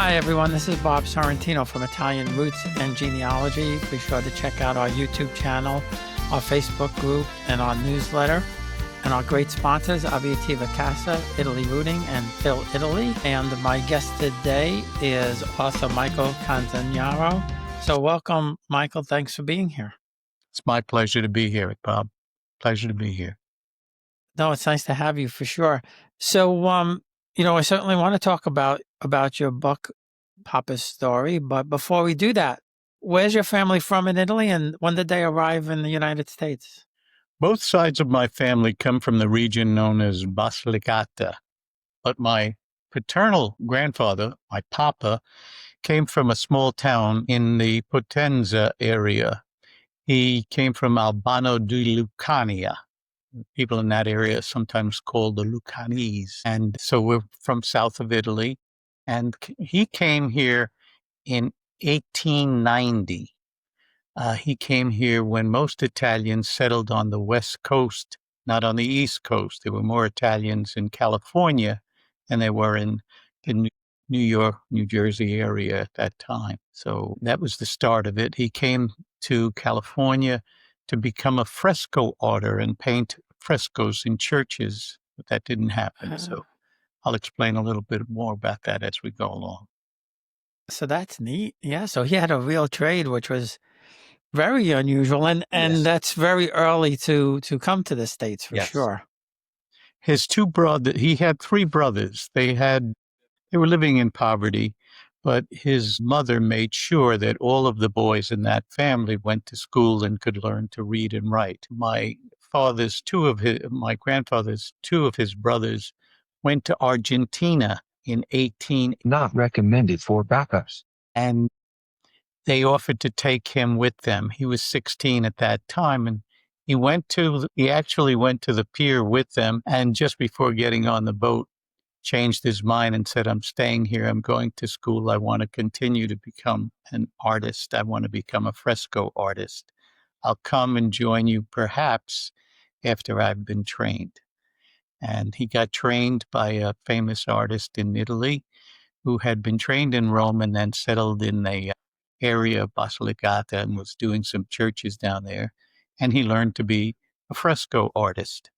Hi, everyone. This is Bob Sorrentino from Italian Roots and Genealogy. Be sure to check out our YouTube channel, our Facebook group, and our newsletter. And our great sponsors, Aviativa Casa, Italy Rooting, and Phil Italy. And my guest today is also Michael Canzanaro. So welcome, Michael. Thanks for being here. It's my pleasure to be here, Bob. Pleasure to be here. No, it's nice to have you for sure. So, I certainly want to talk about your book, Papa's Story. But before we do that, where's your family from in Italy, and when did they arrive in the United States? Both sides of my family come from the region known as Basilicata, but my paternal grandfather, my papa, came from a small town in the Potenza area. He came from Albano di Lucania. People in that area sometimes called the Lucanese. And so we're from south of Italy. And he came here in 1890. He came here when most Italians settled on the West Coast, not on the East Coast. There were more Italians in California than there were in the New York, New Jersey area at that time. So that was the start of it. He came to California to become a fresco artist and paint frescoes in churches, but that didn't happen. So I'll explain a little bit more about that as we go along. So that's neat. Yeah. So he had a real trade, which was very unusual, and Yes. that's very early to come to the States for Yes. sure. His two brothers, he had three brothers. They were living in poverty, but his mother made sure that all of the boys in that family went to school and could learn to read and write. My grandfather's two of his brothers went to Argentina in 18. Not recommended for backups. And they offered to take him with them. He was 16 at that time, and he actually went to the pier with them, and just before getting on the boat, changed his mind and said, I'm staying here. I'm going to school. I want to continue to become an artist. I want to become a fresco artist. I'll come and join you perhaps after I've been trained. And he got trained by a famous artist in Italy who had been trained in Rome and then settled in the area of Basilicata and was doing some churches down there. And he learned to be a fresco artist.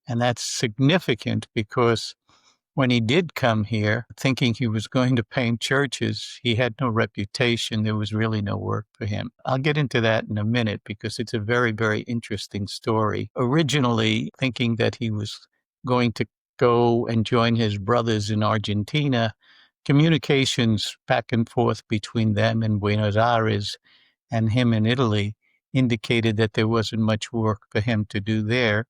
And that's significant because when he did come here, thinking he was going to paint churches, he had no reputation. There was really no work for him. I'll get into that in a minute because it's a very, very interesting story. Originally, thinking that he was going to go and join his brothers in Argentina, communications back and forth between them in Buenos Aires and him in Italy indicated that there wasn't much work for him to do there.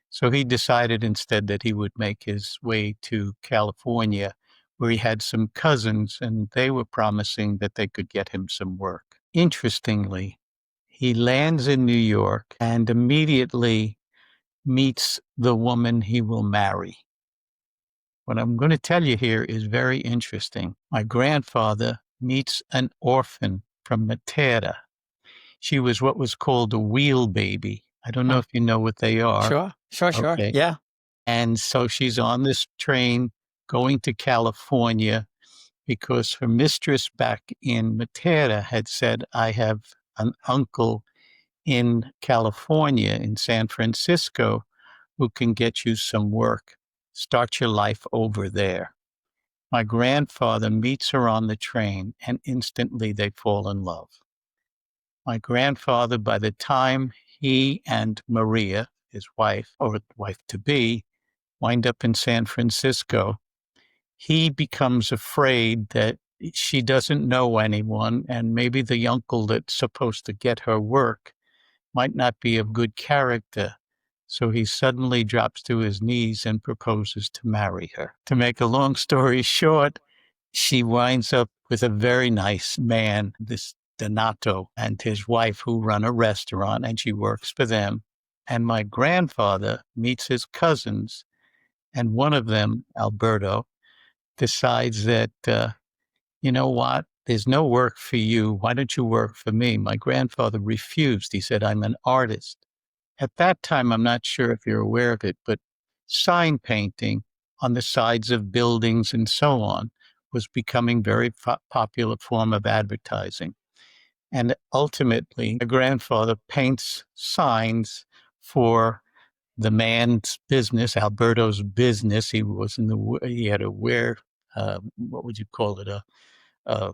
So he decided instead that he would make his way to California, where he had some cousins, and they were promising that they could get him some work. Interestingly, he lands in New York and immediately meets the woman he will marry. What I'm going to tell you here is very interesting. My grandfather meets an orphan from Matera. She was what was called a wheel baby. I don't know if you know what they are. Sure. Okay. Yeah. And so she's on this train going to California because her mistress back in Matera had said, I have an uncle in California, in San Francisco, who can get you some work. Start your life over there. My grandfather meets her on the train and instantly they fall in love. My grandfather, by the time he and Maria, his wife, or wife-to-be, wind up in San Francisco, he becomes afraid that she doesn't know anyone, and maybe the uncle that's supposed to get her work might not be of good character. So he suddenly drops to his knees and proposes to marry her. To make a long story short, she winds up with a very nice man, this Donato, and his wife, who run a restaurant, and she works for them. And my grandfather meets his cousins, and one of them, Alberto, decides that, you know what, there's no work for you. Why don't you work for me? My grandfather refused. He said, I'm an artist. At that time, I'm not sure if you're aware of it, but sign painting on the sides of buildings and so on was becoming very popular form of advertising. And ultimately, my grandfather paints signs for the man's business, Alberto's business. He was he had a what would you call it? A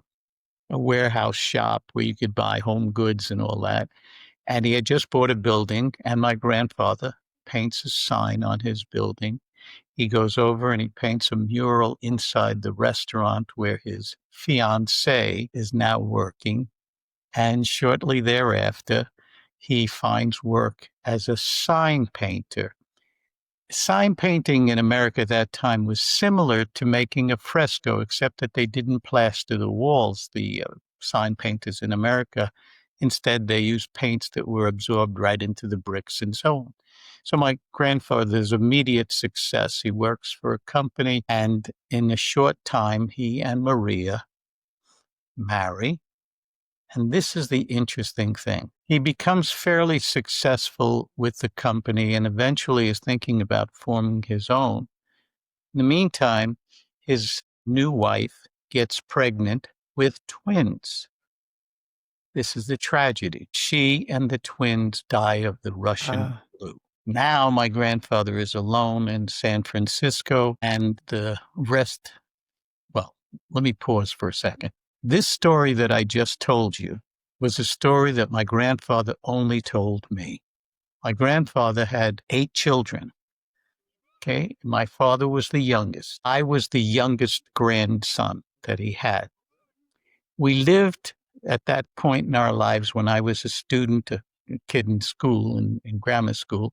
warehouse shop where you could buy home goods and all that. And he had just bought a building, and my grandfather paints a sign on his building. He goes over and he paints a mural inside the restaurant where his fiancée is now working. And shortly thereafter, he finds work as a sign painter. Sign painting in America at that time was similar to making a fresco, except that they didn't plaster the walls, the sign painters in America. Instead, they used paints that were absorbed right into the bricks and so on. So my grandfather's immediate success, he works for a company, and in a short time, he and Maria marry. And this is the interesting thing. He becomes fairly successful with the company and eventually is thinking about forming his own. In the meantime, his new wife gets pregnant with twins. This is the tragedy. She and the twins die of the Russian flu. Now my grandfather is alone in San Francisco, and the rest, well, let me pause for a second. This story that I just told you was a story that my grandfather only told me. My grandfather had 8 children. Okay. My father was the youngest. I was the youngest grandson that he had. We lived at that point in our lives when I was a student, a kid in school, in grammar school,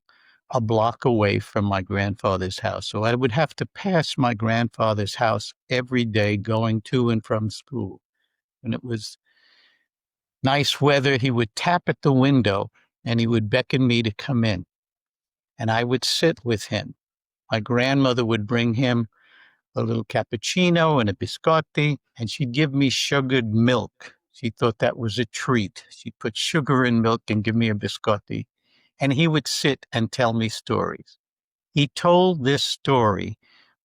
a block away from my grandfather's house. So I would have to pass my grandfather's house every day going to and from school. When it was nice weather, he would tap at the window and he would beckon me to come in. And I would sit with him. My grandmother would bring him a little cappuccino and a biscotti, and she'd give me sugared milk. She thought that was a treat. She'd put sugar in milk and give me a biscotti. And he would sit and tell me stories. He told this story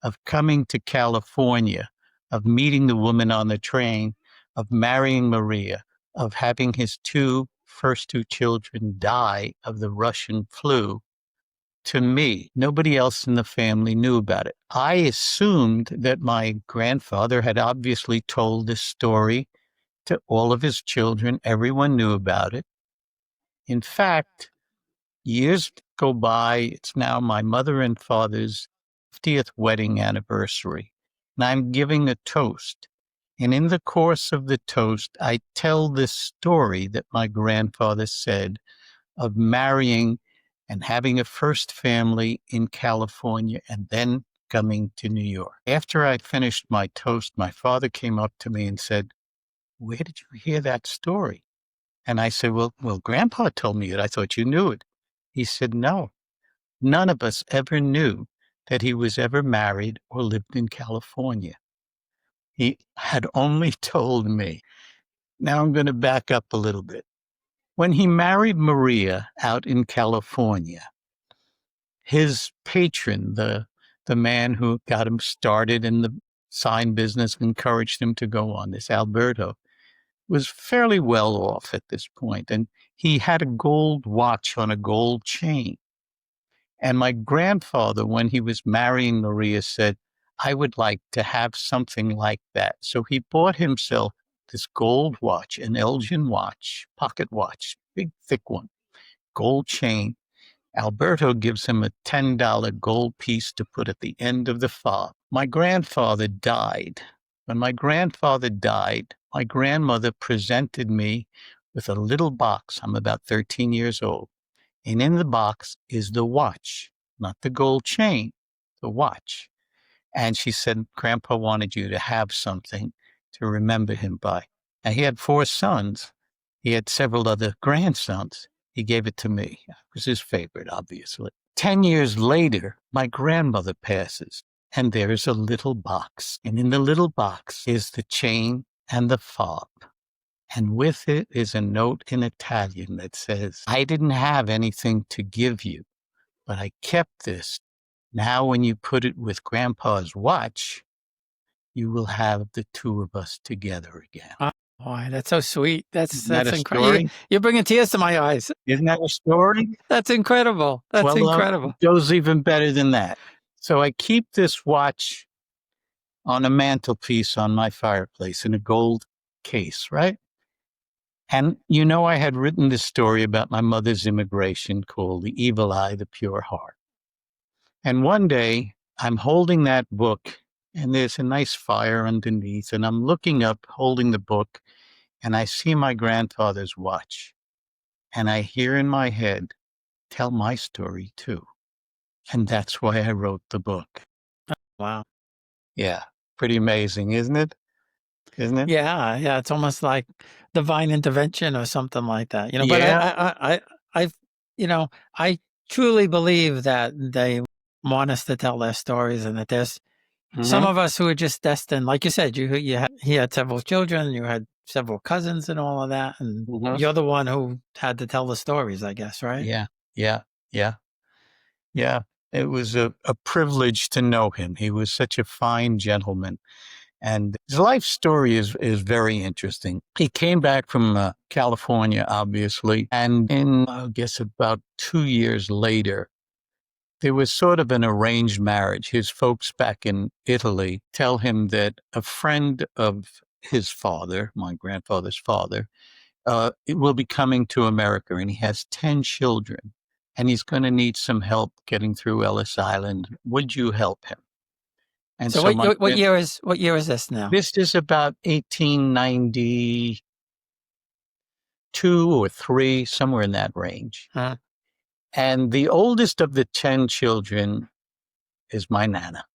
of coming to California, of meeting the woman on the train, of marrying Maria, of having his first two children die of the Russian flu. To me, nobody else in the family knew about it. I assumed that my grandfather had obviously told this story to all of his children. Everyone knew about it. In fact, years go by. It's now my mother and father's 50th wedding anniversary, and I'm giving a toast. And in the course of the toast, I tell this story that my grandfather said of marrying and having a first family in California and then coming to New York. After I finished my toast, my father came up to me and said, "Where did you hear that story?" And I said, well, Grandpa told me it. I thought you knew it. He said, no, none of us ever knew that he was ever married or lived in California. He had only told me. Now I'm going to back up a little bit. When he married Maria out in California, his patron, the man who got him started in the sign business, encouraged him to go on this, Alberto, was fairly well off at this point, and he had a gold watch on a gold chain. And my grandfather, when he was marrying Maria, said, I would like to have something like that. So he bought himself this gold watch, an Elgin watch, pocket watch, big, thick one, gold chain. Alberto gives him a $10 gold piece to put at the end of the fob. My grandfather died. When my grandfather died, my grandmother presented me with a little box. I'm about 13 years old. And in the box is the watch, not the gold chain, the watch. And she said, Grandpa wanted you to have something to remember him by. And he had 4 sons. He had several other grandsons. He gave it to me. It was his favorite, obviously. 10 years later, my grandmother passes, and there's a little box. And in the little box is the chain and the fob. And with it is a note in Italian that says, I didn't have anything to give you, but I kept this. Now, when you put it with Grandpa's watch, you will have the two of us together again. Oh, boy, that's so sweet. Isn't that That's a incredible. story? You're bringing tears to my eyes. Isn't that a story? That's incredible. That's Well, incredible. it goes even better than that. So I keep this watch on a mantelpiece on my fireplace in a gold case, right? And I had written this story about my mother's immigration called The Evil Eye, the Pure Heart. And one day I'm holding that book and there's a nice fire underneath, and I'm looking up, holding the book, and I see my grandfather's watch. And I hear in my head, tell my story too. And that's why I wrote the book. Wow. Yeah. Pretty amazing, isn't it? Isn't it? Yeah, yeah. It's almost like divine intervention or something like that. But Yeah. I truly believe that they want us to tell their stories, and that there's some Mhm. of us who are just destined. Like you said, he had several children, you had several cousins, and all of that, and Mhm. you're the one who had to tell the stories, I guess, right? Yeah. Yeah. Yeah. Yeah. It was a privilege to know him. He was such a fine gentleman. And his life story is very interesting. He came back from California, obviously, and in, I guess, about 2 years later, there was sort of an arranged marriage. His folks back in Italy tell him that a friend of his father, my grandfather's father, it will be coming to America, and he has 10 children, and he's going to need some help getting through Ellis Island. Would you help him? And So so what year is this now? this is about 1892 or 3, somewhere in that range. Huh? And the oldest of the 10 children is my Nana.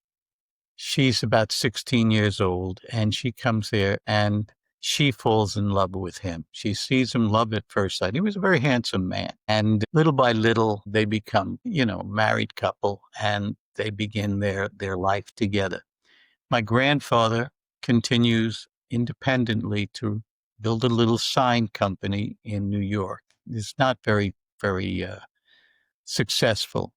She's about 16 years old, and she comes there and she falls in love with him. She sees him, love at first sight. He was a very handsome man. And little by little, they become, married couple, and they begin their life together. My grandfather continues independently to build a little sign company in New York. It's not very, very successful.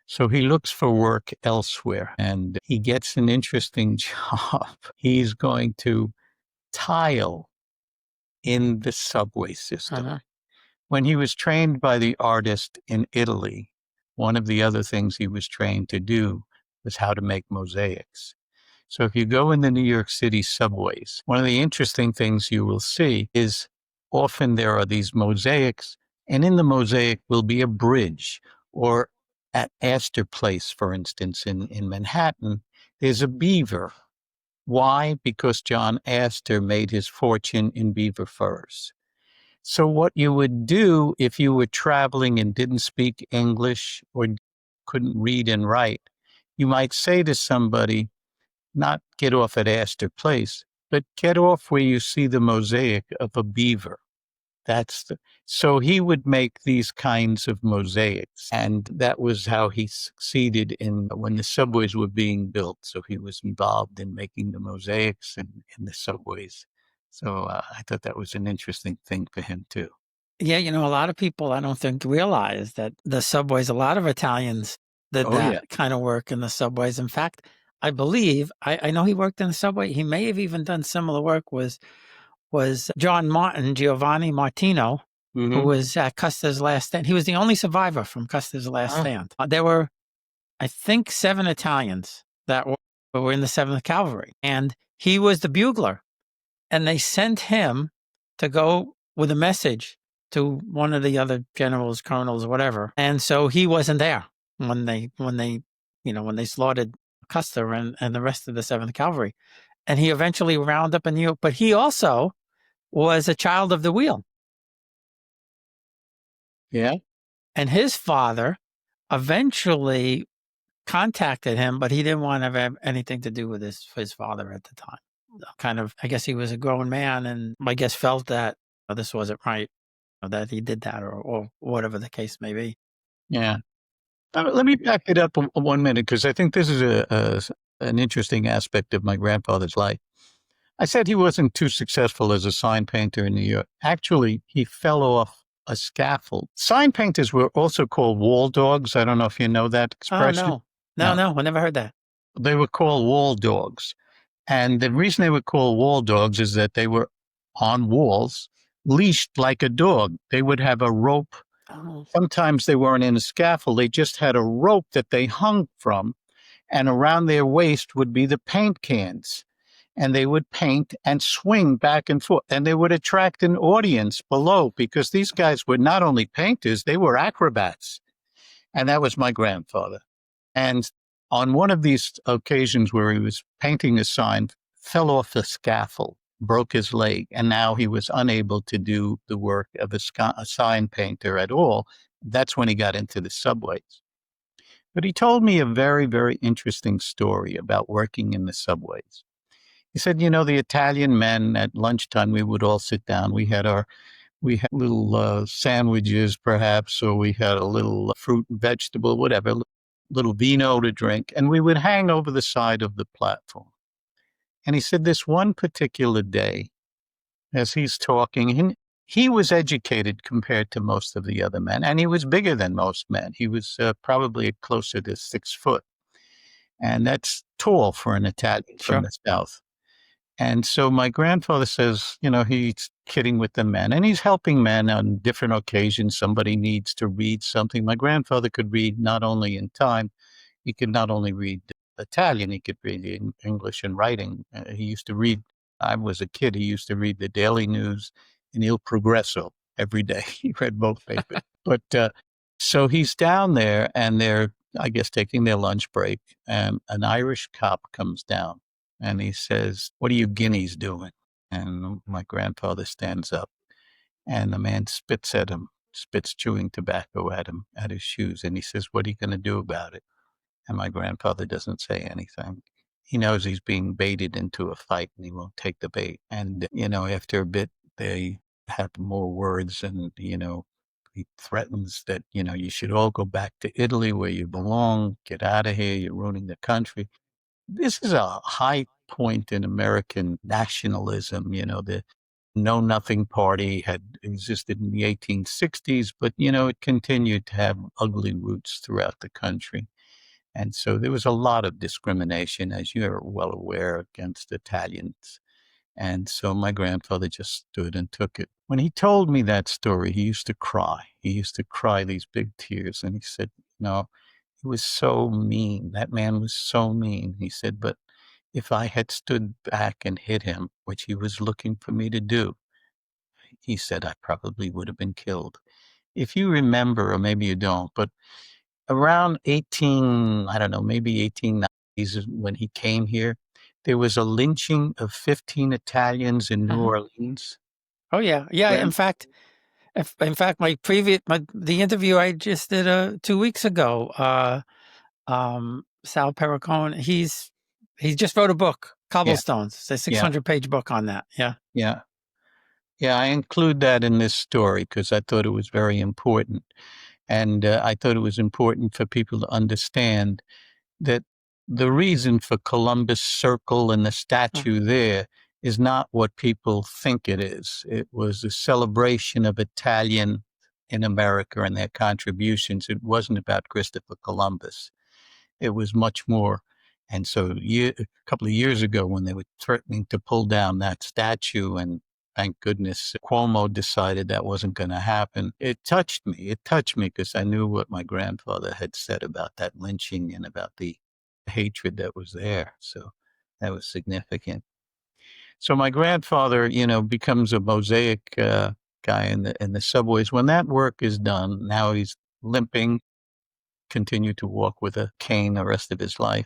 So he looks for work elsewhere, and he gets an interesting job. He's going to tile in the subway system. Uh-huh. When he was trained by the artist in Italy, one of the other things he was trained to do was how to make mosaics. So if you go in the New York City subways, one of the interesting things you will see is often there are these mosaics, and in the mosaic will be a bridge. Or at Astor Place, for instance, in Manhattan, there's a beaver. Why? Because John Astor made his fortune in beaver furs. So what you would do if you were traveling and didn't speak English or couldn't read and write, you might say to somebody, not get off at Astor Place, but get off where you see the mosaic of a beaver. So he would make these kinds of mosaics, and that was how he succeeded when the subways were being built. So he was involved in making the mosaics in the subways. So I thought that was an interesting thing for him too. Yeah, a lot of people, I don't think, realize that the subways, a lot of Italians did Oh, that yeah. kind of work in the subways. In fact, I believe, I know he worked in the subway. He may have even done similar work was Giovanni Martino, who was at Custer's Last Stand. He was the only survivor from Custer's Last Stand. There were, I think, 7 Italians that were in the 7th Cavalry, and he was the bugler. And they sent him to go with a message to one of the other generals, colonels, whatever. And so he wasn't there when they slaughtered Custer and the rest of the 7th Cavalry. And he eventually wound up in New York. But he also was a child of the wheel. Yeah. And his father eventually contacted him, but he didn't want to have anything to do with his father at the time. Kind of, I guess he was a grown man, and I guess felt that this wasn't right, that he did that, or whatever the case may be. Yeah. Let me back it up 1 minute, because I think this is an interesting aspect of my grandfather's life. I said he wasn't too successful as a sign painter in New York. Actually, he fell off a scaffold. Sign painters were also called wall dogs. I don't know if you know that expression. Oh, no. No, I never heard that. They were called wall dogs. And the reason they were called wall dogs is that they were on walls, leashed like a dog. They would have a rope. Oh, Sometimes they weren't in a scaffold. They just had a rope that they hung from, and around their waist would be the paint cans. And they would paint and swing back and forth. And they would attract an audience below because these guys were not only painters, they were acrobats. And that was my grandfather. And on one of these occasions where he was painting a sign, fell off the scaffold, broke his leg, and now he was unable to do the work of a sign painter at all. That's when he got into the subways. But he told me a very, very interesting story about working in the subways. He said, the Italian men at lunchtime, we would all sit down. We had little sandwiches, perhaps, or we had a little fruit and vegetable, whatever, little vino to drink, and we would hang over the side of the platform. And he said this one particular day, as he's talking, and he was educated compared to most of the other men, and he was bigger than most men. He was probably closer to 6 foot, and that's tall for an Italian from sure. the South. And so my grandfather says, he's kidding with the men and he's helping men on different occasions. Somebody needs to read something. My grandfather could read not only in time, he could not only read Italian, he could read English and writing. He used to read, I was a kid, he used to read the Daily News and Il Progresso every day. He read both papers. But so he's down there and they're, I guess, taking their lunch break. And an Irish cop comes down. And he says, "What are you guineas doing?" And my grandfather stands up and the man spits at him, spits chewing tobacco at him, at his shoes. And he says, "What are you going to do about it?" And my grandfather doesn't say anything. He knows he's being baited into a fight and he won't take the bait. And, after a bit, they have more words and, he threatens that, you should all go back to Italy where you belong, get out of here, you're ruining the country. This is a high point in American nationalism. The Know Nothing Party had existed in the 1860s, but, it continued to have ugly roots throughout the country. And so there was a lot of discrimination, as you're well aware, against Italians. And so my grandfather just stood and took it. When he told me that story, he used to cry. He used to cry these big tears. And he said, he was so mean. That man was so mean. He said, but if I had stood back and hit him, which he was looking for me to do, he said, I probably would have been killed. If you remember, or maybe you don't, but around I don't know, maybe 1890s when he came here, there was a lynching of 15 Italians in New Orleans. Oh yeah. Yeah. When? In fact, the interview I just did 2 weeks ago, Sal Perricone, he just wrote a book, Yeah. Cobblestones. It's a 600-page book on that. Yeah. Yeah. Yeah, I include that in this story because I thought it was very important. And I thought it was important for people to understand that the reason for Columbus Circle and the statue there is not what people think it is. It was a celebration of Italian in America and their contributions. It wasn't about Christopher Columbus. It was much more. And so a couple of years ago when they were threatening to pull down that statue, and thank goodness Cuomo decided that wasn't going to happen, it touched me. It touched me because I knew what my grandfather had said about that lynching and about the hatred that was there. So that was significant. So my grandfather, becomes a mosaic guy in the subways. When that work is done, now he's limping, continue to walk with a cane the rest of his life.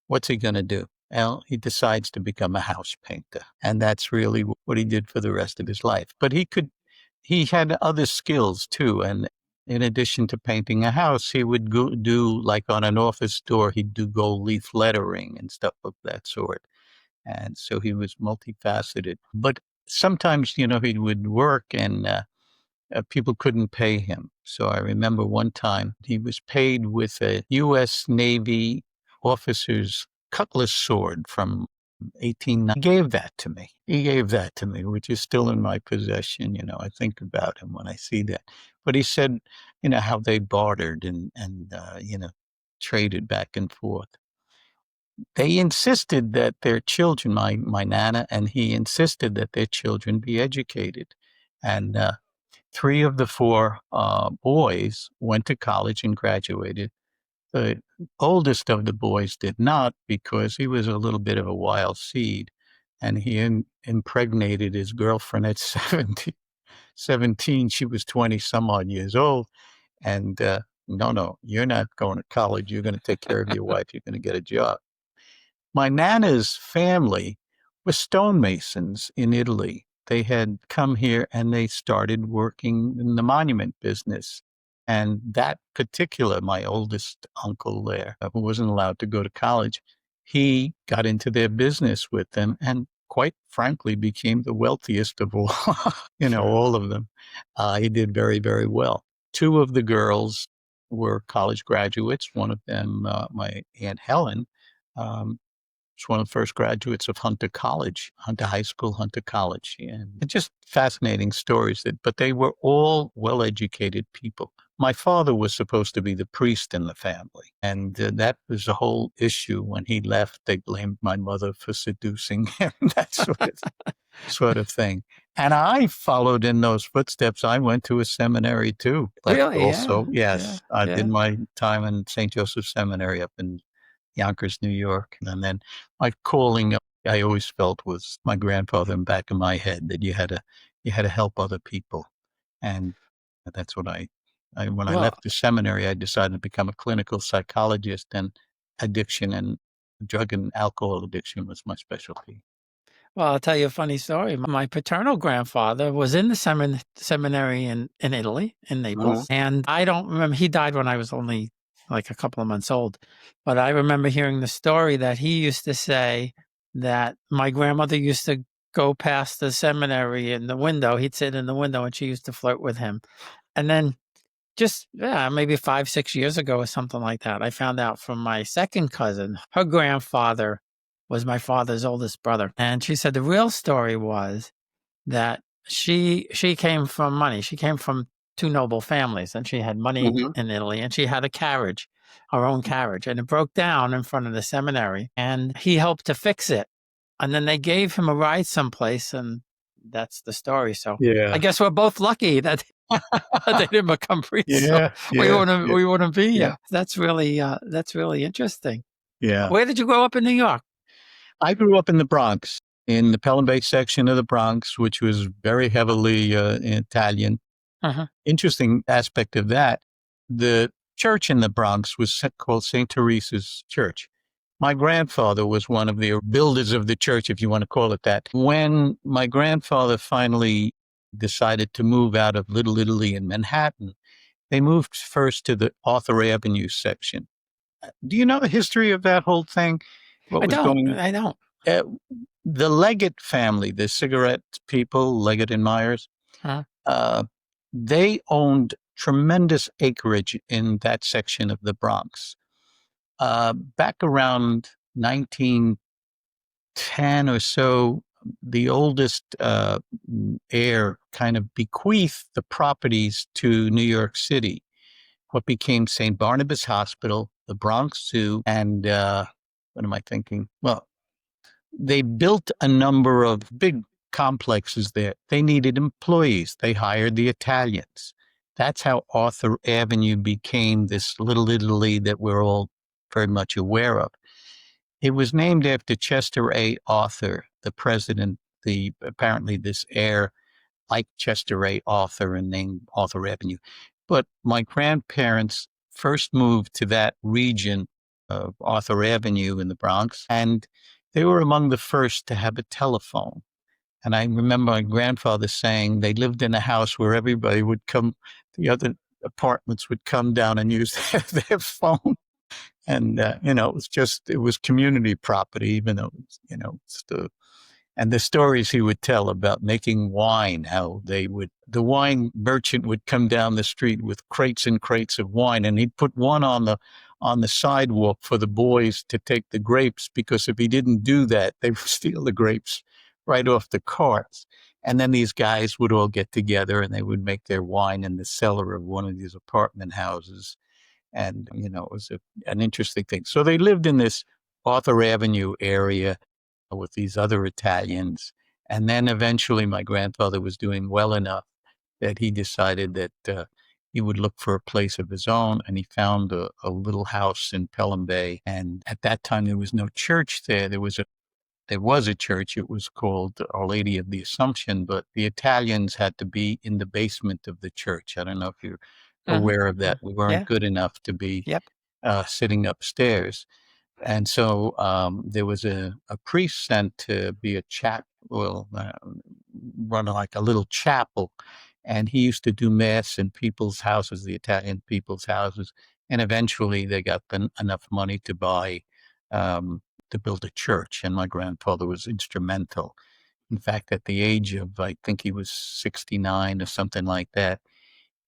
What's he going to do? Well, he decides to become a house painter. And that's really what he did for the rest of his life. But he had other skills too. And in addition to painting a house, he would do, like on an office door, he'd do gold leaf lettering and stuff of that sort. And so he was multifaceted. But sometimes, he would work and people couldn't pay him. So I remember one time he was paid with a U.S. Navy officer's cutlass sword from 1890. He gave that to me, which is still in my possession. I think about him when I see that. But he said, how they bartered and traded back and forth. they insisted that their children, my nana and he insisted that their children be educated. And 3 of the 4 boys went to college and graduated. The oldest of the boys did not because he was a little bit of a wild seed, and he impregnated his girlfriend at 17. She was 20 some odd years old. And no, you're not going to college. You're going to take care of your wife. You're going to get a job. My nana's family were stonemasons in Italy. They had come here and they started working in the monument business. And that particular, my oldest uncle there, who wasn't allowed to go to college, he got into their business with them and quite frankly became the wealthiest of all, all of them. He did very, very well. 2 of the girls were college graduates. One of them, my Aunt Helen, was one of the first graduates of Hunter College, Hunter High School, Hunter College. And just fascinating stories, but they were all well-educated people. My father was supposed to be the priest in the family, and that was a whole issue. When he left, they blamed my mother for seducing him, that sort of thing. And I followed in those footsteps. I went to a seminary too. But Really? also, Yeah. yes, I did my time in St. Joseph Seminary up in Yonkers, New York. And then my calling, I always felt, was my grandfather in the back of my head, that you had to help other people. And that's what when I left the seminary, I decided to become a clinical psychologist, and addiction and drug and alcohol addiction was my specialty. Well, I'll tell you a funny story. My paternal grandfather was in the seminary in Italy, in Naples. And I don't remember, he died when I was only like a couple of months old. But I remember hearing the story that he used to say that my grandmother used to go past the seminary in the window. He'd sit in the window and she used to flirt with him. And then just, maybe 5, 6 years ago or something like that, I found out from my second cousin, her grandfather was my father's oldest brother. And she said the real story was that she came from money. She came from 2 noble families, and she had money in Italy, and she had a carriage, her own carriage, and it broke down in front of the seminary, and he helped to fix it. And then they gave him a ride someplace, and that's the story. So I guess we're both lucky that they didn't become priests. We wouldn't be here. That's really interesting. Yeah. Where did you grow up in New York? I grew up in the Bronx, in the Pelham Bay section of the Bronx, which was very heavily Italian. Interesting aspect of that, the church in the Bronx was called St. Teresa's Church. My grandfather was one of the builders of the church, if you want to call it that. When my grandfather finally decided to move out of Little Italy in Manhattan, they moved first to the Arthur Avenue section. Do you know the history of that whole thing? I don't. The Leggett family, the cigarette people, Leggett and Myers, they owned tremendous acreage in that section of the Bronx. Back around 1910 or so, the oldest heir kind of bequeathed the properties to New York City, what became St. Barnabas Hospital, the Bronx Zoo, and what am I thinking? Well, they built a number of big complexes there. They needed employees. They hired the Italians. That's how Arthur Avenue became this Little Italy that we're all very much aware of. It was named after Chester A. Arthur, the president. Apparently this heir liked Chester A. Arthur and named Arthur Avenue. But my grandparents first moved to that region of Arthur Avenue in the Bronx, and they were among the first to have a telephone. And I remember my grandfather saying they lived in a house where everybody would come, the other apartments would come down and use their phone. And, it was community property, even though, and the stories he would tell about making wine, how the wine merchant would come down the street with crates and crates of wine, and he'd put one on the sidewalk for the boys to take the grapes, because if he didn't do that, they would steal the grapes right off the carts. And then these guys would all get together and they would make their wine in the cellar of one of these apartment houses. And, it was an interesting thing. So they lived in this Arthur Avenue area with these other Italians. And then eventually my grandfather was doing well enough that he decided that he would look for a place of his own, and he found a little house in Pelham Bay. And at that time, there was no church there. There was a church. It was called Our Lady of the Assumption, but the Italians had to be in the basement of the church. I don't know if you're aware of that. We weren't Yeah. good enough to be Yep. sitting upstairs. And so there was a priest sent to be a run like a little chapel. And he used to do mass in people's houses, the Italian people's houses. And eventually they got enough money to buy, to build a church. And my grandfather was instrumental. In fact, at the age of, I think he was 69 or something like that,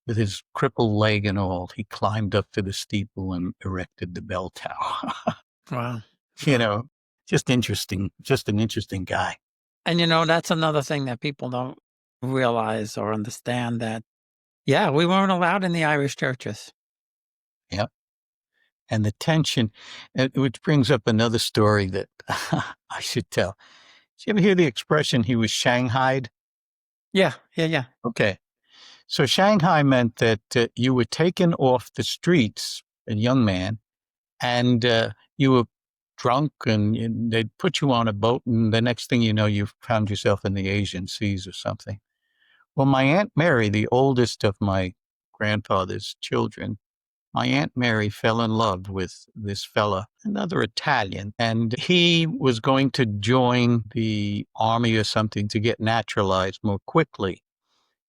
with his crippled leg and all, he climbed up to the steeple and erected the bell tower. Wow. You know, just interesting, just an interesting guy. And, that's another thing that people don't realize or understand that, yeah, we weren't allowed in the Irish churches. Yep. And the tension, which brings up another story that I should tell. Did you ever hear the expression, he was shanghaied? Yeah. Okay. So Shanghai meant that you were taken off the streets, a young man, and you were drunk, and they'd put you on a boat, and the next thing you know, you found yourself in the Asian seas or something. Well, my Aunt Mary, the oldest of my grandfather's children, my Aunt Mary fell in love with this fella, another Italian, and he was going to join the army or something to get naturalized more quickly.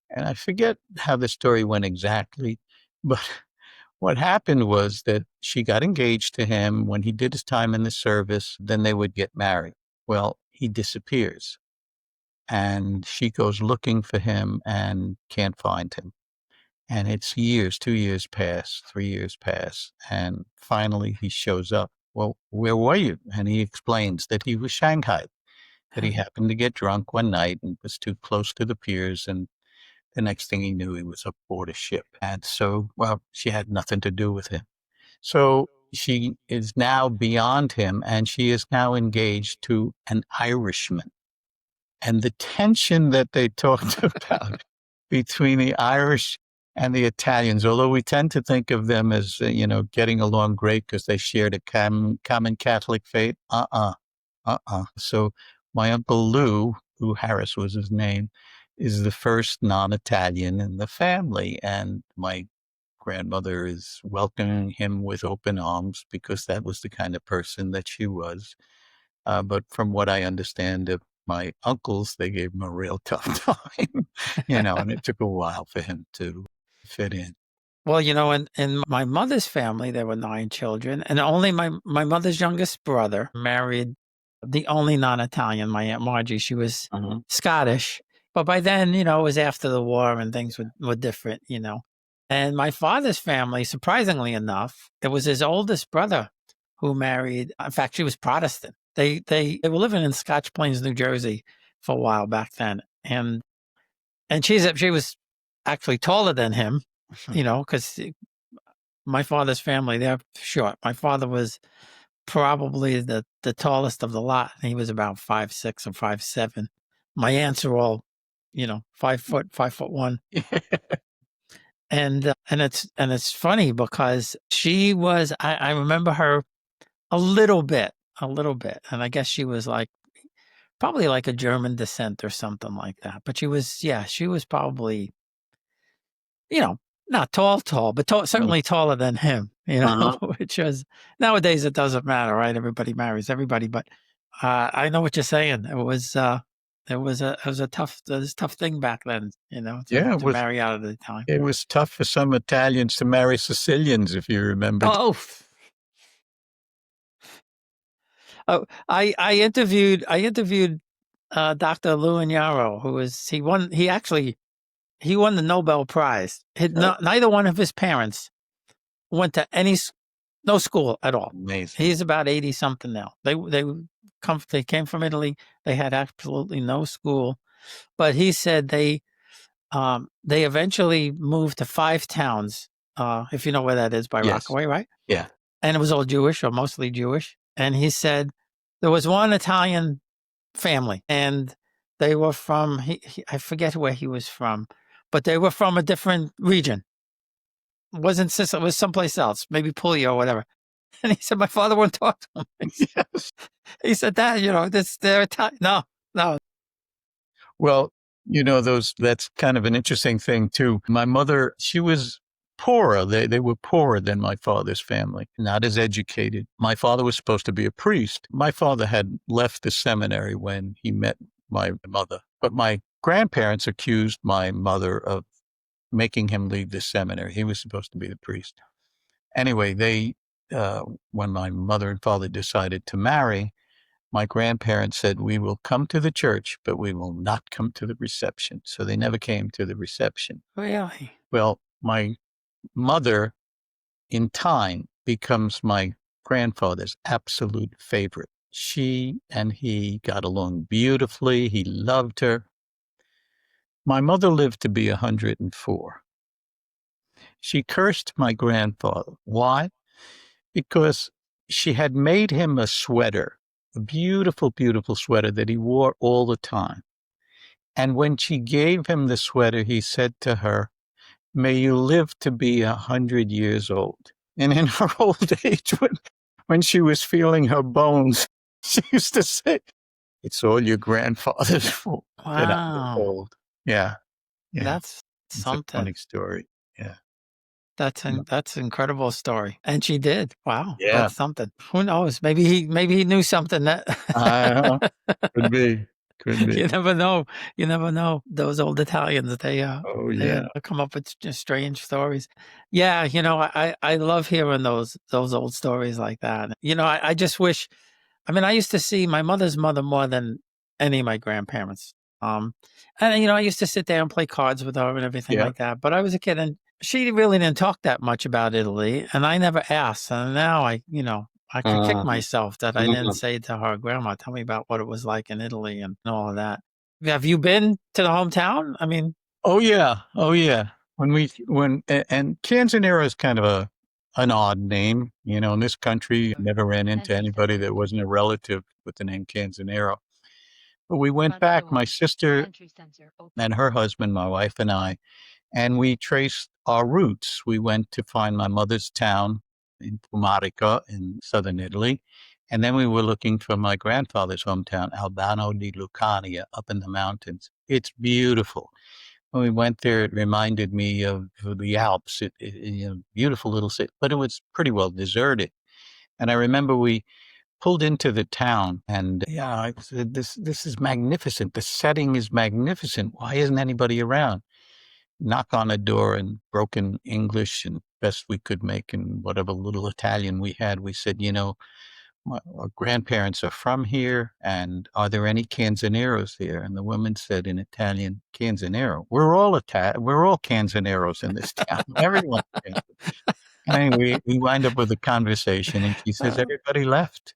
And I forget how the story went exactly, but what happened was that she got engaged to him when he did his time in the service, then they would get married. Well, he disappears, and she goes looking for him and can't find him. And it's years, 2 years pass, 3 years pass, and finally he shows up. Well, where were you? And he explains that he was shanghaied, that he happened to get drunk one night and was too close to the piers, and the next thing he knew, he was aboard a ship. And so, well, she had nothing to do with him. So she is now beyond him, and she is now engaged to an Irishman. And the tension that they talked about between the Irish and the Italians, although we tend to think of them as, getting along great because they shared a common Catholic faith. So my Uncle Lou Harris was his name, is the first non-Italian in the family. And my grandmother is welcoming him with open arms because that was the kind of person that she was. But from what I understand of my uncles, they gave him a real tough time, and it took a while for him to fit in. Well, in my mother's family, there were 9 children, and only my mother's youngest brother married the only non-Italian, my Aunt Margie. She was Scottish, but by then, it was after the war and things were different, And my father's family, surprisingly enough, it was his oldest brother who married. In fact, she was Protestant. They were living in Scotch Plains, New Jersey, for a while back then, and she was actually taller than him, because my father's family, they're short. My father was probably the tallest of the lot. He was about 5'6" or 5'7". My aunts are all, 5 foot, 5'1". And it's funny because she was, I remember her a little bit, and I guess she was probably like a German descent or something like that. But she was probably, not tall, but certainly taller than him, which was, nowadays it doesn't matter, right? Everybody marries everybody, but I know what you're saying. It was a tough thing back then, to marry out at the time. It was tough for some Italians to marry Sicilians, if you remember. Oh, I interviewed Dr. Lou Ignarro, he won the Nobel Prize. Neither one of his parents went to no school at all. Amazing. He's about 80 something now. They came from Italy. They had absolutely no school, but he said they eventually moved to 5 towns. If you know where that is, by Rockaway, right? Yeah. And it was all Jewish, or mostly Jewish. And he said there was one Italian family, and they were from, I forget where he was from, but they were from a different region. It wasn't Sicily, it was someplace else, maybe Puglia or whatever. And he said, my father won't talk to him. Yes. He said, Dad, they're Italian. No. Well, that's kind of an interesting thing too. My mother, she was poorer. They were poorer than my father's family, not as educated. My father was supposed to be a priest. My father had left the seminary when he met my mother, but my grandparents accused my mother of making him leave the seminary. He was supposed to be the priest. Anyway, when my mother and father decided to marry, my grandparents said, we will come to the church, but we will not come to the reception. So they never came to the reception. Really? Well, my mother, in time, becomes my grandfather's absolute favorite. She and he got along beautifully. He loved her. My mother lived to be 104. She cursed my grandfather. Why? Because she had made him a sweater, a beautiful, beautiful sweater that he wore all the time. And when she gave him the sweater, he said to her, may you live to be 100 years old. And in her old age, when she was feeling her bones, she used to say, it's all your grandfather's fault that I'm Wow. old. Yeah. That's It's a something. funny story. Yeah. That's an incredible story. And she did. Wow. Yeah. That's something. Who knows? Maybe he knew something that Could be. you never know. You never know. Those old Italians, they Oh, yeah. come up with just strange stories. Yeah, I love hearing those old stories like that. I just wish, I used to see my mother's mother more than any of my grandparents. And I used to sit there and play cards with her and everything Yeah. like that. But I was a kid, and she really didn't talk that much about Italy, and I never asked. And now I could kick myself that I didn't say to her, Grandma, tell me about what it was like in Italy and all of that. Have you been to the hometown? Oh, yeah. And Canzanaro is kind of an odd name, in this country. I never ran into anybody that wasn't a relative with the name Canzanaro. But we went back, my sister and her husband, my wife and I, and we traced our roots. We went to find my mother's town in Basilicata in southern Italy. And then we were looking for my grandfather's hometown, Albano di Lucania, up in the mountains. It's beautiful. When we went there, it reminded me of the Alps. Beautiful little city, but it was pretty well deserted. And I remember we pulled into the town, and I said, "This is magnificent. The setting is magnificent. Why isn't anybody around?" Knock on a door in broken English and best we could make in whatever little Italian we had. We said, our grandparents are from here, and are there any Canzaneros here? And the woman said in Italian, Canzanero. We're all Canzaneros in this town. Everyone. Anyway, we wind up with a conversation, and she says, everybody left.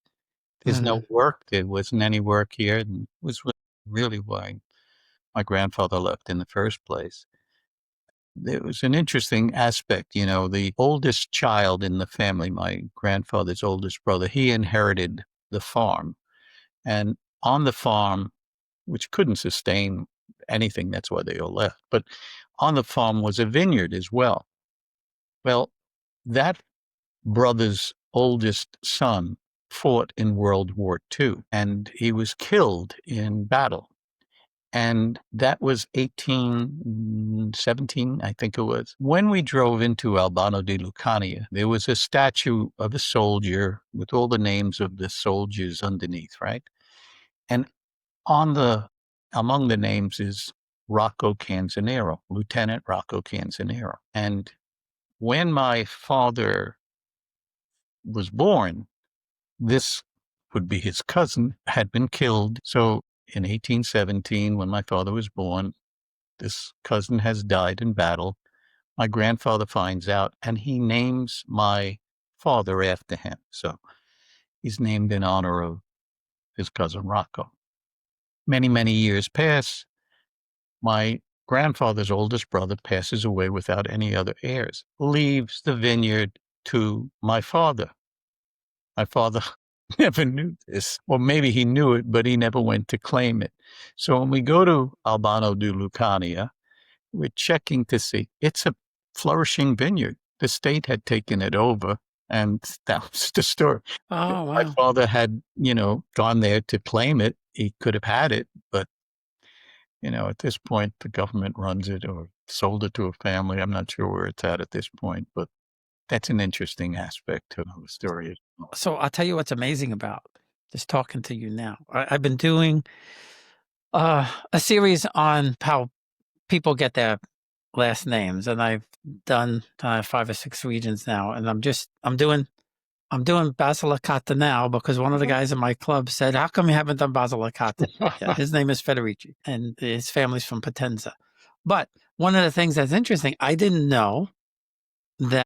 There's no work. There wasn't any work here. And it was really why my grandfather left in the first place. There was an interesting aspect, the oldest child in the family, my grandfather's oldest brother, he inherited the farm. And on the farm, which couldn't sustain anything, that's why they all left, but on the farm was a vineyard as well. Well, that brother's oldest son fought in World War II, and he was killed in battle. And that was 1817, I think it was. When we drove into Albano di Lucania, there was a statue of a soldier with all the names of the soldiers underneath, right? And among the names is Rocco Canzanaro, Lieutenant Rocco Canzanaro. And when my father was born, this would be his cousin, had been killed. So in 1817, when my father was born, this cousin has died in battle. My grandfather finds out, and he names my father after him. So he's named in honor of his cousin Rocco. Many, many years pass. My grandfather's oldest brother passes away without any other heirs, leaves the vineyard to my father. My father never knew this. Or maybe he knew it, but he never went to claim it. So when we go to Albano di Lucania, we're checking to see it's a flourishing vineyard. The state had taken it over, and that was the story. Oh, My wow. father had, gone there to claim it. He could have had it, but at this point, the government runs it or sold it to a family. I'm not sure where it's at this point, but that's an interesting aspect to the story. So I'll tell you what's amazing about just talking to you now. I've been doing a series on how people get their last names, and I've done 5 or 6 regions now, and I'm doing Basilicata now because one of the guys in my club said, "How come you haven't done Basilicata?" Yeah, his name is Federici, and his family's from Potenza. But one of the things that's interesting, I didn't know that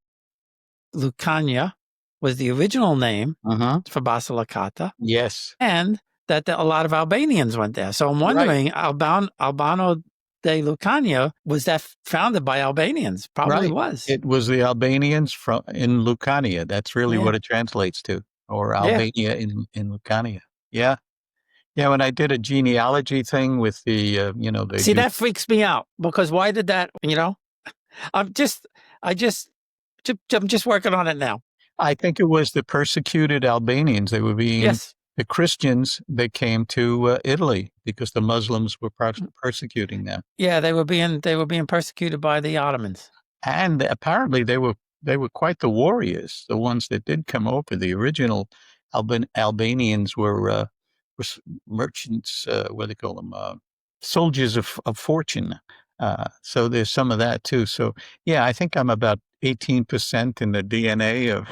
Lucania was the original name for Basilicata, Yes. and that a lot of Albanians went there. So I'm wondering, Albano de Lucania, was that founded by Albanians? Probably was. It was the Albanians in Lucania. That's really what it translates to, or Albania in Lucania. Yeah. Yeah, when I did a genealogy thing with the, See, that freaks me out because why did that, I'm just working on it now. I think it was the persecuted Albanians. They were being, the Christians, they came to Italy because the Muslims were persecuting them. Yeah, they were being persecuted by the Ottomans. And apparently they were quite the warriors, the ones that did come over. The original Albanians were merchants, what do they call them? Soldiers of fortune. So there's some of that too. So yeah, I think I'm about 18% in the DNA of.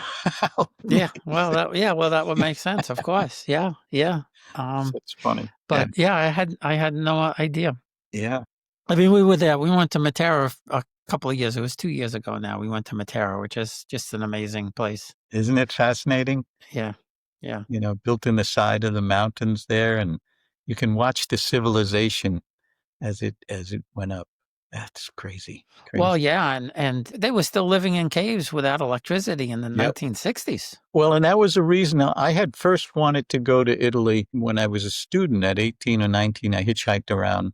Well, that would make sense. Of course. Yeah. It's funny. But I had no idea. Yeah. I mean, we were there. We went to Matera a couple of years. It was 2 years ago now. We went to Matera, which is just an amazing place. Isn't it fascinating? Yeah. Built in the side of the mountains there, and you can watch the civilization as it went up. That's crazy. Well, yeah, and they were still living in caves without electricity in the 1960s. Well, and that was the reason I had first wanted to go to Italy when I was a student at 18 or 19. I hitchhiked around.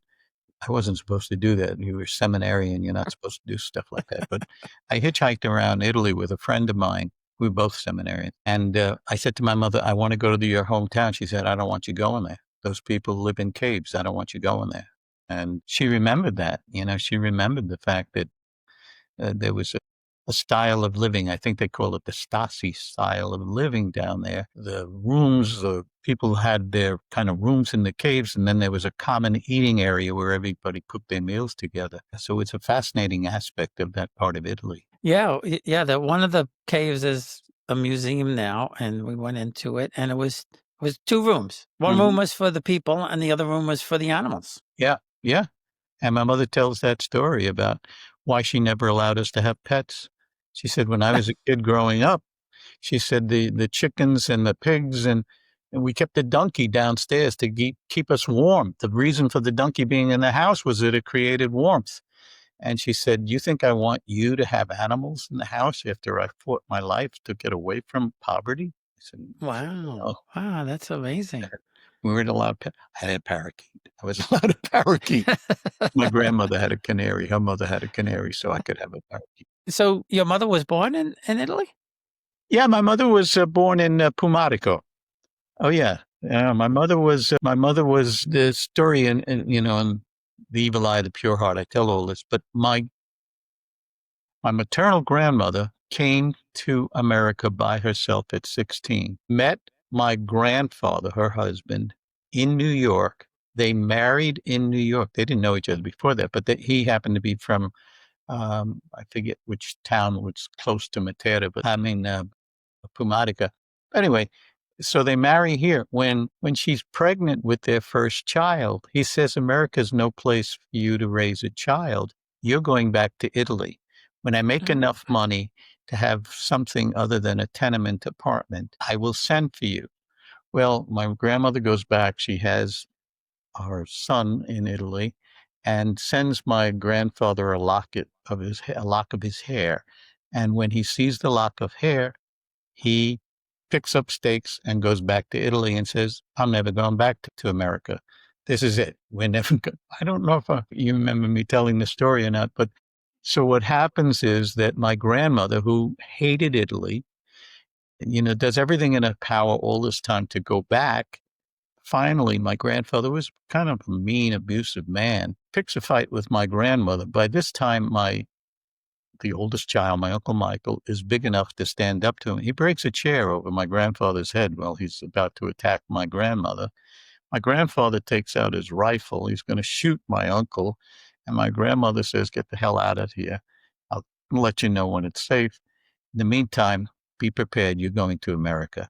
I wasn't supposed to do that. You were a seminarian. You're not supposed to do stuff like that. But I hitchhiked around Italy with a friend of mine. We were both seminarians. And I said to my mother, I want to go to your hometown. She said, I don't want you going there. Those people live in caves. I don't want you going there. And she remembered that. She remembered the fact that there was a style of living. I think they call it the Stasi style of living down there. The rooms, the people had their kind of rooms in the caves, and then there was a common eating area where everybody cooked their meals together. So it's a fascinating aspect of that part of Italy. Yeah. That one of the caves is a museum now, and we went into it, and it was 2 rooms. One room was for the people, and the other room was for the animals. Yeah. And my mother tells that story about why she never allowed us to have pets. She said, when I was a kid growing up, she said the chickens and the pigs and we kept the donkey downstairs to keep us warm. The reason for the donkey being in the house was that it created warmth. And she said, you think I want you to have animals in the house after I fought my life to get away from poverty? I said, wow. Wow, that's amazing. We weren't allowed pets. I had a parakeet. I was allowed a parakeet. My grandmother had a canary. Her mother had a canary, so I could have a parakeet. So your mother was born in Italy? Yeah, my mother was born in Pumarico. Oh yeah, my mother was the story in in The Evil Eye, the Pure Heart. I tell all this, but my maternal grandmother came to America by herself at 16. Met my grandfather, her husband, in New York. They married in New York. They didn't know each other before that, but he happened to be from I forget which town was close to Matera, but Pumarica. Anyway, so they marry here. When she's pregnant with their first child, he says, America's no place for you to raise a child. You're going back to Italy. When I make enough money to have something other than a tenement apartment, I will send for you. Well, my grandmother goes back. She has our son in Italy and sends my grandfather a lock of his hair. And when he sees the lock of hair, he picks up stakes and goes back to Italy and says, I'm never going back to America. This is it. We're never going. I don't know if you remember me telling the story or not, but so what happens is that my grandmother, who hated Italy, does everything in her power all this time to go back. Finally, my grandfather was kind of a mean, abusive man, picks a fight with my grandmother. By this time, the oldest child, my Uncle Michael, is big enough to stand up to him. He breaks a chair over my grandfather's head while he's about to attack my grandmother. My grandfather takes out his rifle. He's going to shoot my uncle. And my grandmother says, get the hell out of here. I'll let you know when it's safe. In the meantime, be prepared. You're going to America.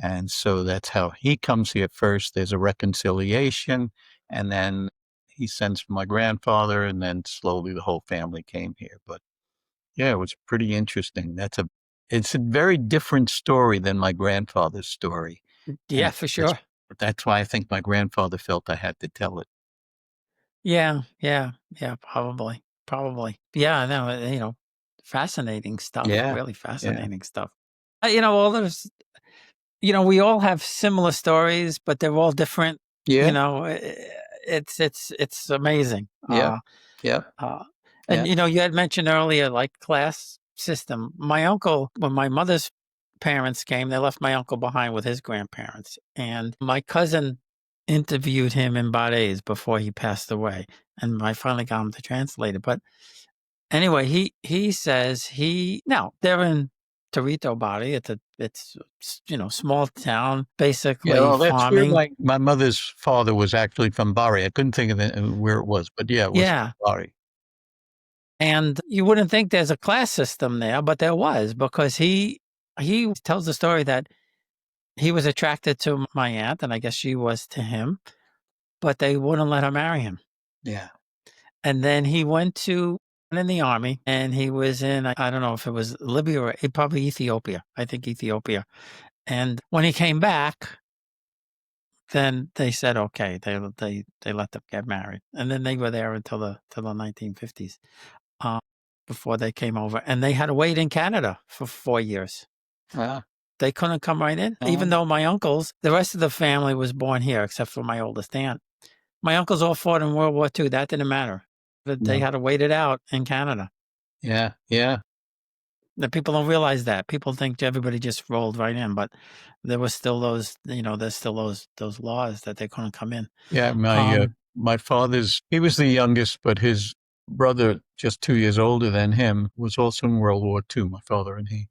And so that's how he comes here first. There's a reconciliation. And then he sends for my grandfather. And then slowly the whole family came here. But yeah, it was pretty interesting. It's a very different story than my grandfather's story. Yeah, for sure. That's why I think my grandfather felt I had to tell it. Yeah, probably. Yeah, no, fascinating stuff. Yeah, Really fascinating stuff. All those, we all have similar stories, but they're all different. Yeah. It's amazing. Yeah. And you had mentioned earlier, like class system. My uncle, when my mother's parents came, they left my uncle behind with his grandparents, and my cousin interviewed him in Barres before he passed away, and I finally got him to translate it. But anyway, he says now they're in Torito Bari. It's small town, basically that's farming. where my mother's father was actually from Bari. I couldn't think of where it was, but yeah, it was from Bari. And you wouldn't think there's a class system there, but there was, because he tells the story that he was attracted to my aunt, and I guess she was to him, but they wouldn't let her marry him. Yeah. And then he went in the army, and he was in, I don't know if it was Libya or probably Ethiopia. I think Ethiopia. And when he came back, then they said, okay, they let them get married. And then they were there until the 1950s. Before they came over, and they had to wait in Canada for 4 years. Wow. They couldn't come right in, even though my uncles, the rest of the family was born here, except for my oldest aunt. My uncles all fought in World War II. That didn't matter. They had to wait it out in Canada. Yeah. The people don't realize that. People think everybody just rolled right in, but there was still those, there's still those laws that they couldn't come in. Yeah, my father's, he was the youngest, but his brother, just 2 years older than him, was also in World War II, my father and he.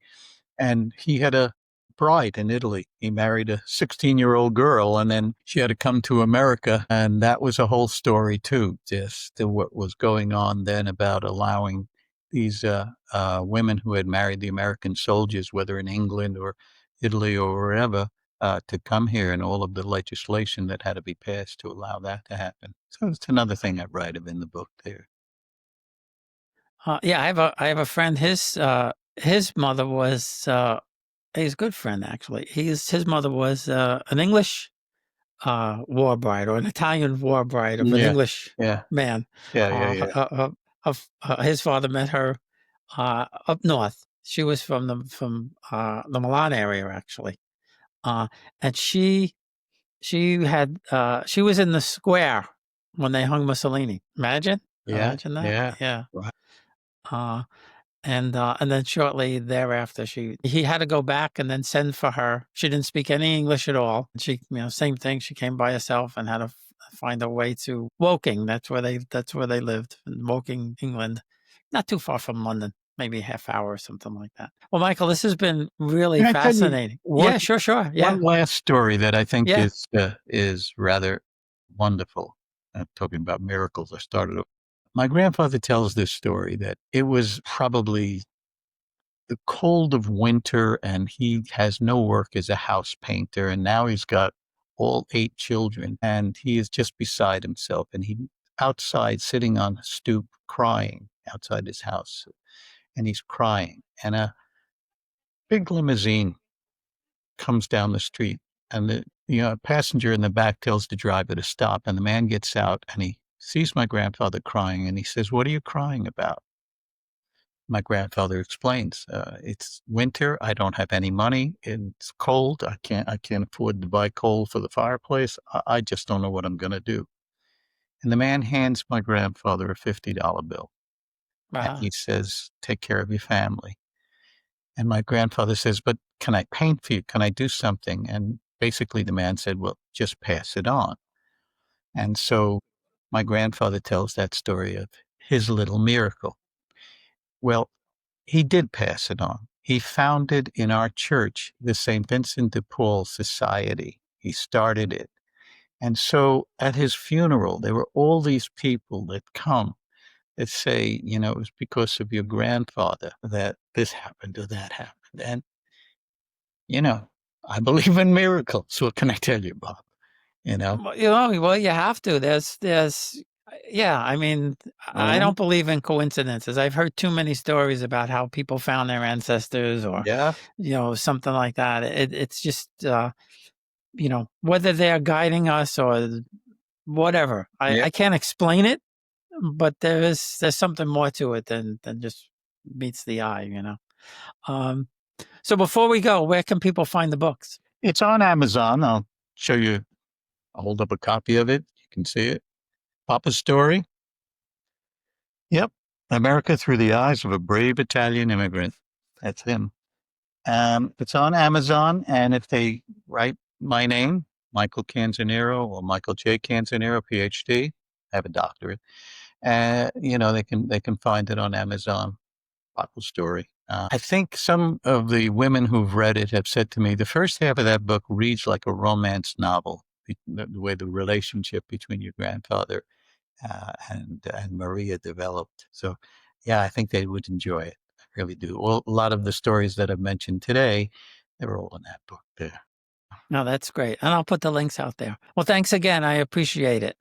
And he had a bride in Italy. He married a 16-year-old girl, and then she had to come to America. And that was a whole story, too, just what was going on then about allowing these women who had married the American soldiers, whether in England or Italy or wherever, to come here, and all of the legislation that had to be passed to allow that to happen. So it's another thing I write of in the book there. Yeah, I have a friend. His mother was he's a good friend, actually. His mother was an English war bride, or an Italian war bride of an English man. His father met her up north. She was from the Milan area, actually, and she was in the square when they hung Mussolini. Imagine that. Yeah. Right. And then shortly thereafter, he had to go back and then send for her. She didn't speak any English at all. She, same thing. She came by herself and had to find a way to Woking. That's where they lived, in Woking, England, not too far from London, maybe a half hour or something like that. Well, Michael, this has been really fascinating. Yeah, sure. Yeah. One last story that I think is rather wonderful. I'm talking about miracles. I started. My grandfather tells this story that it was probably the cold of winter, and he has no work as a house painter, and now he's got all 8 children, and he is just beside himself, and he outside sitting on a stoop crying outside his house, and he's crying, and a big limousine comes down the street, and a passenger in the back tells the driver to stop, and the man gets out, and he sees my grandfather crying, and he says, "What are you crying about?" My grandfather explains, it's winter. I don't have any money. It's cold. I can't afford to buy coal for the fireplace. I just don't know what I'm going to do. And the man hands my grandfather a $50 bill. And Wow. he says, take care of your family. And my grandfather says, but can I paint for you? Can I do something? And basically the man said, well, just pass it on. And so my grandfather tells that story of his little miracle. Well, he did pass it on. He founded in our church the St. Vincent de Paul Society. He started it. And so at his funeral, there were all these people that come that say, you know, it was because of your grandfather that this happened or that happened. And, you know, I believe in miracles. What can I tell you, Bob? You know? Well, you have to. Yeah. I mean, I Mhm. don't believe in coincidences. I've heard too many stories about how people found their ancestors, or Yeah. something like that. It's just, whether they're guiding us or whatever. Yeah. I can't explain it, but there's something more to it than just meets the eye. So before we go, where can people find the books? It's on Amazon. I'll show you. I'll hold up a copy of it. You can see it. Papa's Story. Yep. America Through the Eyes of a Brave Italian Immigrant. That's him. It's on Amazon. And if they write my name, Michael Canzanaro or Michael J. Canzanaro, PhD, I have a doctorate. They can find it on Amazon. Papa's Story. I think some of the women who've read it have said to me, the first half of that book reads like a romance novel, the way the relationship between your grandfather and Maria developed. So, yeah, I think they would enjoy it. I really do. Well, a lot of the stories that I've mentioned today, they're all in that book there. No, that's great. And I'll put the links out there. Well, thanks again. I appreciate it.